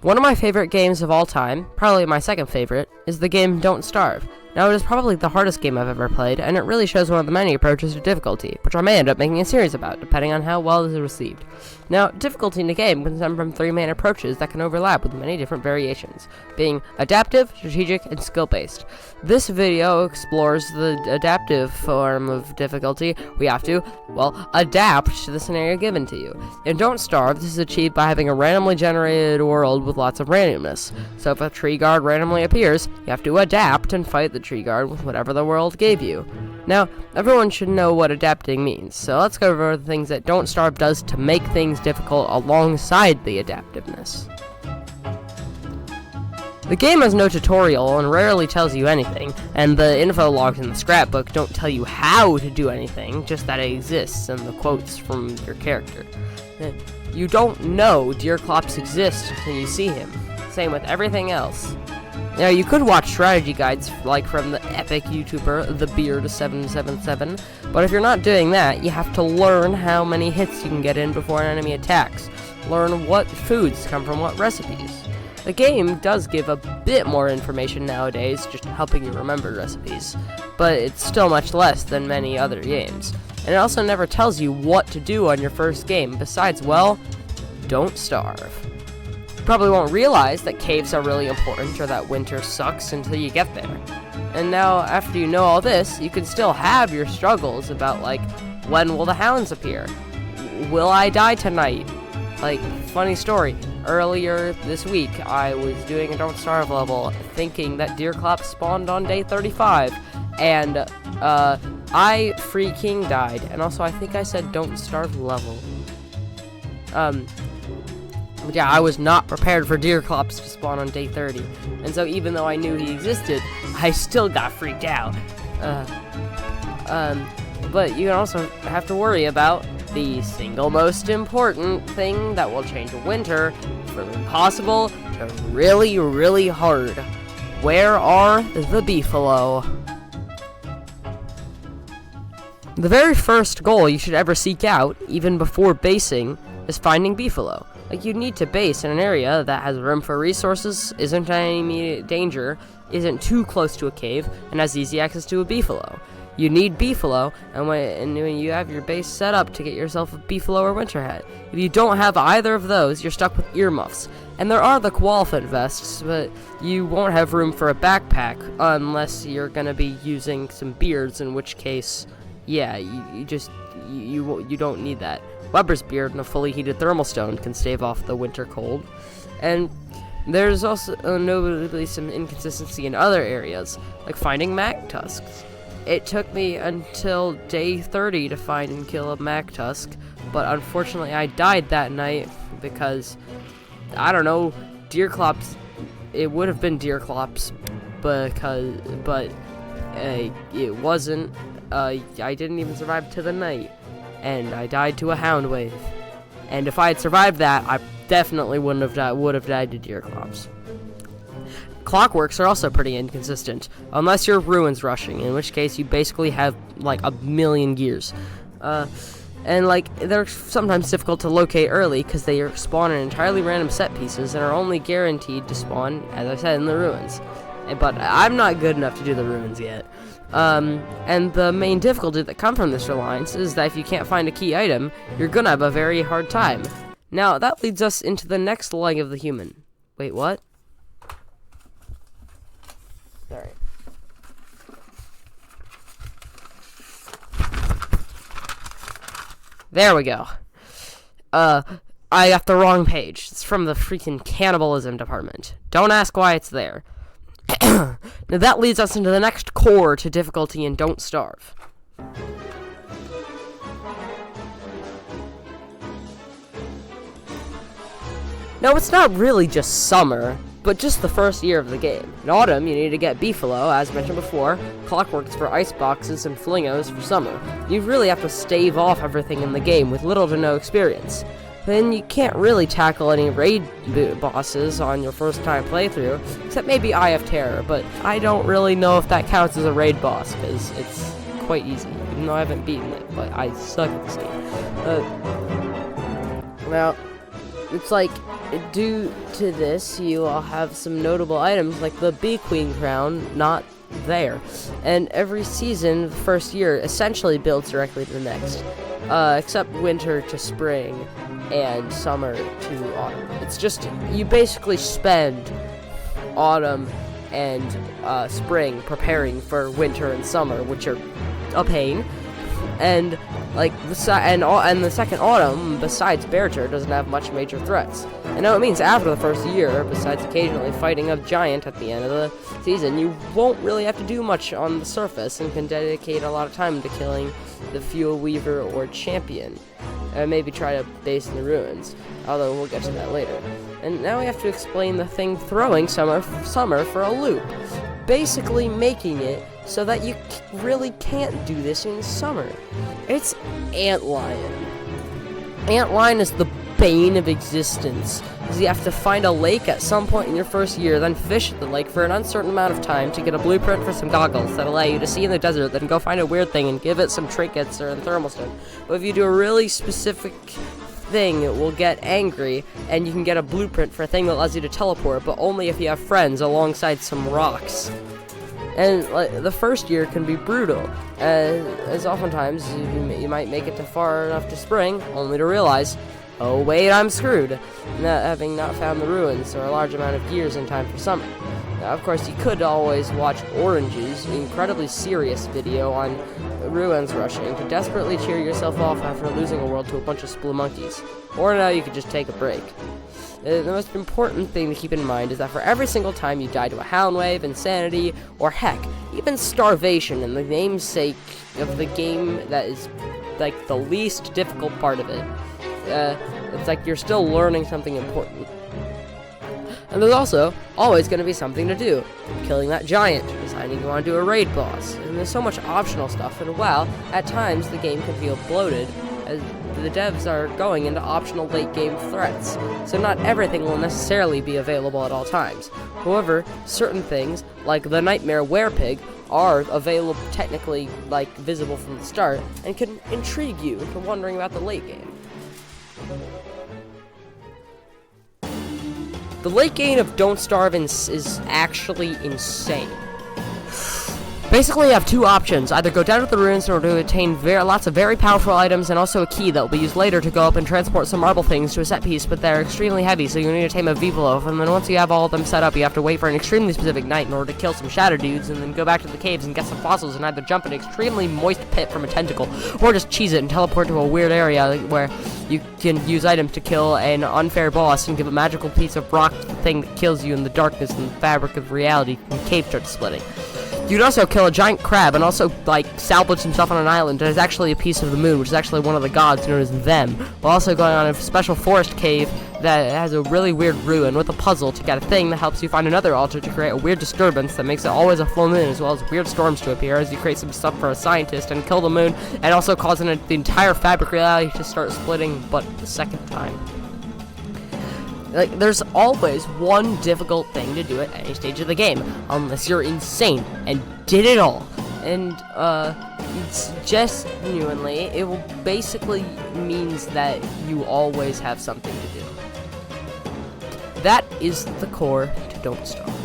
One of my favorite games of all time, probably my second favorite, is the game Don't Starve. Now, it is probably the hardest game I've ever played, and it really shows one of the many approaches to difficulty, which I may end up making a series about, depending on how well it is received. Now, difficulty in the game can stem from three main approaches that can overlap with many different variations, being adaptive, strategic, and skill-based. This video explores the adaptive form of difficulty. We have to, adapt to the scenario given to you. In Don't Starve, this is achieved by having a randomly generated world with lots of randomness. So if a tree guard randomly appears, you have to adapt and fight the tree guard with whatever the world gave you. Now, everyone should know what adapting means, so let's go over the things that Don't Starve does to make things difficult alongside the adaptiveness. The game has no tutorial and rarely tells you anything, and the info logs in the scrapbook don't tell you how to do anything, just that it exists and the quotes from your character. You don't know Deerclops exists until you see him. Same with everything else. Now, you could watch strategy guides like from the epic YouTuber TheBeard777, but if you're not doing that, you have to learn how many hits you can get in before an enemy attacks. Learn what foods come from what recipes. The game does give a bit more information nowadays, just helping you remember recipes, but it's still much less than many other games. And it also never tells you what to do on your first game, besides, don't starve. You probably won't realize that caves are really important or that winter sucks until you get there. And now, after you know all this, you can still have your struggles about, when will the hounds appear? Will I die tonight? Funny story, earlier this week, I was doing a Don't Starve level, thinking that Deerclops spawned on day 35, and, I freaking died, and also I think I said Don't Starve level. Yeah, I was not prepared for Deerclops to spawn on day 30, and so even though I knew he existed, I still got freaked out. But you also have to worry about the single most important thing that will change winter from impossible to really, really hard. Where are the beefalo? The very first goal you should ever seek out, even before basing, is finding beefalo. You need to base in an area that has room for resources, isn't in any immediate danger, isn't too close to a cave, and has easy access to a beefalo. You need beefalo, and when you have your base set up to get yourself a beefalo or winter hat. If you don't have either of those, you're stuck with earmuffs. And there are the koalefant vests, but you won't have room for a backpack unless you're gonna be using some beards, in which case, yeah, you don't need that. Weber's beard and a fully heated thermal stone can stave off the winter cold. And there's also notably some inconsistency in other areas, like finding Mac tusks. It took me until day 30 to find and kill a Mac tusk, but unfortunately I died that night because, I don't know, Deerclops, it would have been Deerclops, but it wasn't. I didn't even survive to the night, and I died to a hound wave. And if I had survived that, I definitely would have died to Deerclops. Clockworks are also pretty inconsistent, unless you're ruins rushing, in which case you basically have a million gears. And they're sometimes difficult to locate early because they spawn in entirely random set pieces and are only guaranteed to spawn, as I said, in the ruins. But I'm not good enough to do the ruins yet. And the main difficulty that comes from this reliance is that if you can't find a key item, you're gonna have a very hard time. Now, that leads us into the next leg of the human. Wait, what? Sorry. There we go. I got the wrong page. It's from the freaking cannibalism department. Don't ask why it's there. Now that leads us into the next core to difficulty in Don't Starve. No, it's not really just summer, but just the first year of the game. In autumn, you need to get beefalo, as mentioned before, clockworks for ice boxes, and flingos for summer. You really have to stave off everything in the game with little to no experience. Then you can't really tackle any raid bosses on your first time playthrough, except maybe Eye of Terror, but I don't really know if that counts as a raid boss, because it's quite easy, even though I haven't beaten it, but I suck at this game. Now, it's due to this, you will have some notable items like the Bee Queen crown not there. And every season, the first year, essentially builds directly to the next, except winter to spring and summer to autumn. It's just, you basically spend autumn and spring preparing for winter and summer, which are a pain. And the second autumn, besides Bearter, doesn't have much major threats. And now it means after the first year, besides occasionally fighting a giant at the end of the season, you won't really have to do much on the surface and can dedicate a lot of time to killing the Fuel Weaver or Champion. And maybe try to base in the ruins, although we'll get to that later. And now we have to explain the thing throwing summer for a loop, basically making it so that you really can't do this in summer. It's Antlion. Antlion is the bane of existence, because you have to find a lake at some point in your first year, then fish at the lake for an uncertain amount of time to get a blueprint for some goggles that allow you to see in the desert, then go find a weird thing and give it some trinkets or a thermal stone. But if you do a really specific thing, it will get angry, and you can get a blueprint for a thing that allows you to teleport, but only if you have friends alongside some rocks. And the first year can be brutal, as oftentimes you might make it to far enough to spring, only to realize, oh wait, I'm screwed, having not found the ruins or a large amount of years in time for summer. Now, of course, you could always watch Orange's incredibly serious video on ruins rushing to desperately cheer yourself off after losing a world to a bunch of spelunkies. Or now you could just take a break. The most important thing to keep in mind is that for every single time you die to a Houndwave, Insanity, or heck, even Starvation in the namesake of the game that is like the least difficult part of it, it's like you're still learning something important. And there's also always going to be something to do. Killing that giant, deciding you want to do a raid boss, and there's so much optional stuff, and while at times the game can feel bloated, as the devs are going into optional late game threats, so not everything will necessarily be available at all times. However, certain things, like the Nightmare Werepig, are available technically, visible from the start, and can intrigue you into wondering about the late game. The late game of Don't Starve is actually insane. Basically, you have two options. Either go down to the ruins in order to attain lots of very powerful items and also a key that will be used later to go up and transport some marble things to a set piece, but they're extremely heavy, so you need to tame a Vivaloaf, and then once you have all of them set up, you have to wait for an extremely specific night in order to kill some shadow dudes, and then go back to the caves and get some fossils and either jump an extremely moist pit from a tentacle, or just cheese it and teleport to a weird area where you can use items to kill an unfair boss and give a magical piece of rock to the thing that kills you in the darkness and the fabric of reality when the cave starts splitting. You could also kill a giant crab and also, salvage himself on an island that is actually a piece of the moon, which is actually one of the gods known as Them, while also going on a special forest cave that has a really weird ruin with a puzzle to get a thing that helps you find another altar to create a weird disturbance that makes it always a full moon, as well as weird storms to appear as you create some stuff for a scientist and kill the moon, and also causing the entire fabric reality to start splitting, but the second time. There's always one difficult thing to do at any stage of the game, unless you're insane and did it all. And, it's just genuinely, it will basically means that you always have something to do. That is the core to Don't Starve.